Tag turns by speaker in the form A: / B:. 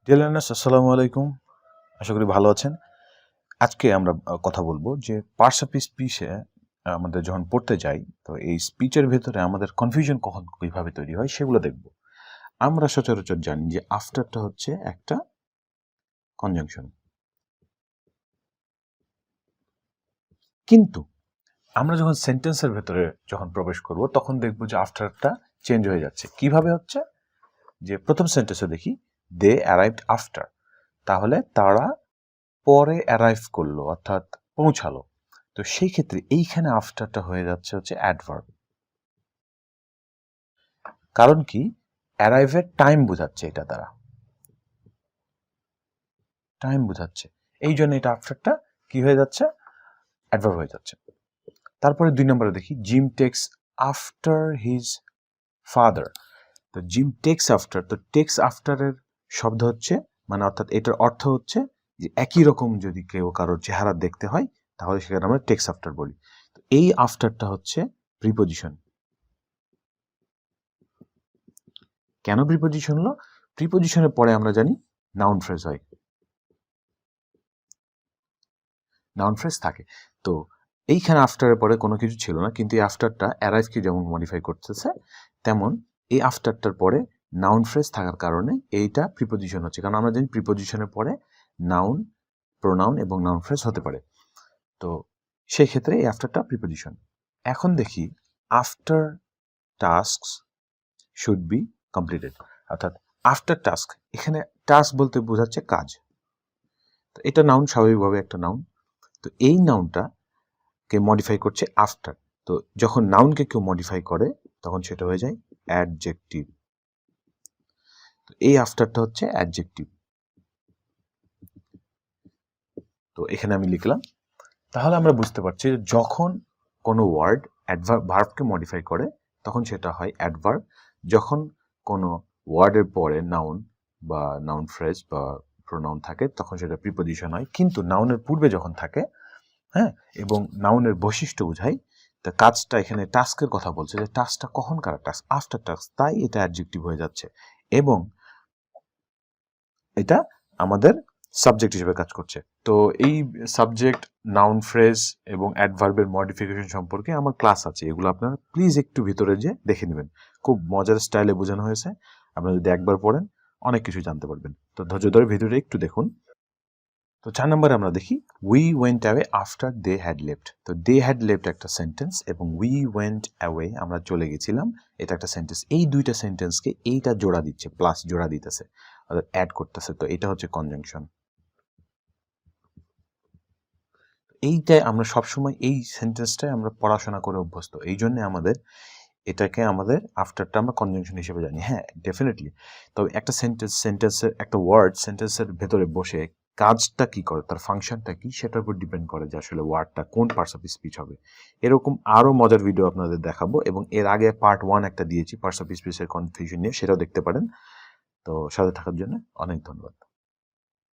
A: Dear learners, আসসালামু আলাইকুম। আশা করি ভালো আছেন। আজকে আমরা কথা বলবো যে পার্টস অফ স্পিচে আমাদের যখন পড়তে যাই, তো এই স্পিচের ভেতরে আমাদের কনফিউশন কখন কিভাবে তৈরি হয় সেগুলো দেখব। আমরা সচরাচর জানি যে আফটারটা হচ্ছে একটা কনজাংশন, কিন্তু আমরা যখন সেন্টেন্সের ভেতরে যখন প্রবেশ করব তখন দেখব যে আফটারটা চেঞ্জ হয়ে যাচ্ছে। কিভাবে হচ্ছে? যে প্রথম সেন্টেন্সে দেখি দে অ্যারাইভড আফটার, তাহলে তারা পরে অ্যারাইভ করলো, অর্থাৎ পৌঁছালো। তো সেই ক্ষেত্রে এইখানে আফটারটা হয়ে যাচ্ছে হচ্ছে অ্যাডভার্ব। কারণ কি? অ্যারাইভের টাইম বোঝাচ্ছে, এটা দ্বারা টাইম বোঝাচ্ছে, এই জন্য এটা আফটারটা কি হয়ে যাচ্ছে? অ্যাডভার্ব হয়ে যাচ্ছে। তারপরে 2 নম্বরে দেখি gym takes after his father. তো জিম টেক্স আফটার, তো টেক্স আফটারের শব্দ হচ্ছে মানে অর্থাৎ এটার অর্থ হচ্ছে যে একই রকম যদি কেউ কারোর চেহারা দেখতে হয় তাহলে সেখানে আমরা টেক্স আফটার বলি। তো এই আফটারটা হচ্ছে প্রিপোজিশন। কেন প্রিপোজিশন হলো? প্রিপোজিশনের পরে আমরা জানি নাউন ফ্রেজ হয়, নাউন ফ্রেজ থাকে। তো এইখানে আফটারের পরে কোনো কিছু ছিল না, কিন্তু এই আফটারটা অ্যারাইভকে যেমন মডিফাই করতেছে, তেমন এই আফটারটার পরে নাউন ফ্রেজ থাকার কারণে এইটা প্রিপোজিশন হচ্ছে। কারণ আমরা জানি প্রিপোজিশনের পরে নাউন, প্রোনাউন এবং নাউন ফ্রেজ হতে পারে। তো সেই ক্ষেত্রে এই আফটারটা প্রিপোজিশন। এখন দেখি after tasks should be completed, অর্থাৎ আফটার টাস্ক, এখানে টাস্ক বলতে বোঝাচ্ছে কাজ। তো এটা নাউন, স্বাভাবিকভাবে একটা নাউন। তো এই নাউনটাকে মডিফাই করছে আফটার। তো যখন নাউনকে কেউ মডিফাই করে তখন সেটা হয়ে যায় অ্যাডজেক্টিভ। তো এই আফটারটা হচ্ছে অ্যাডজেক্টিভ। তো এখানে আমি লিখলাম। তাহলে আমরা বুঝতে পারছি যে যখন কোনো ওয়ার্ড ভার্বকে মডিফাই করে তখন সেটা হয় অ্যাডভার্ব। যখন কোনো ওয়ার্ডের পরে নাউন বা নাউন ফ্রেজ বা প্রোনাউন থাকে তখন সেটা প্রিপোজিশন হয়। কিন্তু নাউনের পূর্বে যখন থাকে, হ্যাঁ, এবং নাউনের বৈশিষ্ট্য বোঝায়, তা কাজটা এখানে টাস্কের কথা বলছে, যে টাস্কটা কখনকার টাস্ক, আফটার টাস্ক, তাই এটা অ্যাডজেক্টিভ হয়ে যাচ্ছে এবং এটা আমাদের সাবজেক্ট হিসেবে কাজ করছে। তো এই সাবজেক্ট, নাউন ফ্রেজ এবং অ্যাডভার্বের মডিফিকেশন সম্পর্কে আমার ক্লাস আছে, এগুলো আপনারা প্লিজ একটু ভিতরে যে দেখে নেবেন। খুব মজার স্টাইলে বোঝানো হয়েছে, আপনারা যদি একবার পড়েন অনেক কিছু জানতে পারবেন। তো ধৈর্য ধরে ভিডিওটা একটু দেখুন। তো 4 নম্বরে আমরা দেখি we went away after they had left. তো দে হ্যাড লেফট একটা সেন্টেন্স এবং উই ওয়েন্ট অ্যাওয়ে আমরা চলে গেছিলাম, এটা একটা সেন্টেন্স। এই দুইটা সেন্টেন্সকে এইটা জোড়া দিচ্ছে, প্লাস জোড়া দিতেছে, অর্থাৎ অ্যাড করতেছে। তো এটা হচ্ছে কনজাংশন। এইটাই আমরা সবসময় এই সেন্টেন্সটাই আমরা পড়াশোনা করে অভ্যস্ত, এই জন্য আমাদের এটাকে আমাদের আফটারটা আমরা কনজাংশন হিসেবে জানি। হ্যাঁ, ডেফিনেটলি। তবে একটা সেন্টেন্সের একটা ওয়ার্ড সেন্টেন্সের ভেতরে বসে কাজটা কি করে, তার ফাংশনটা কি, সেটার উপর ডিপেন্ড করে যে আসলে ওয়ার্ডটা কোন পার্টস অফ স্পিচ হবে। এরকম আরও মজার ভিডিও আপনাদের দেখাবো এবং এর আগে পার্ট 1 একটা দিয়েছি পার্টস অফ স্পিচের কনফিউশন নিয়ে, সেটাও দেখতে পারেন। তো সাথে থাকার জন্য অনেক ধন্যবাদ।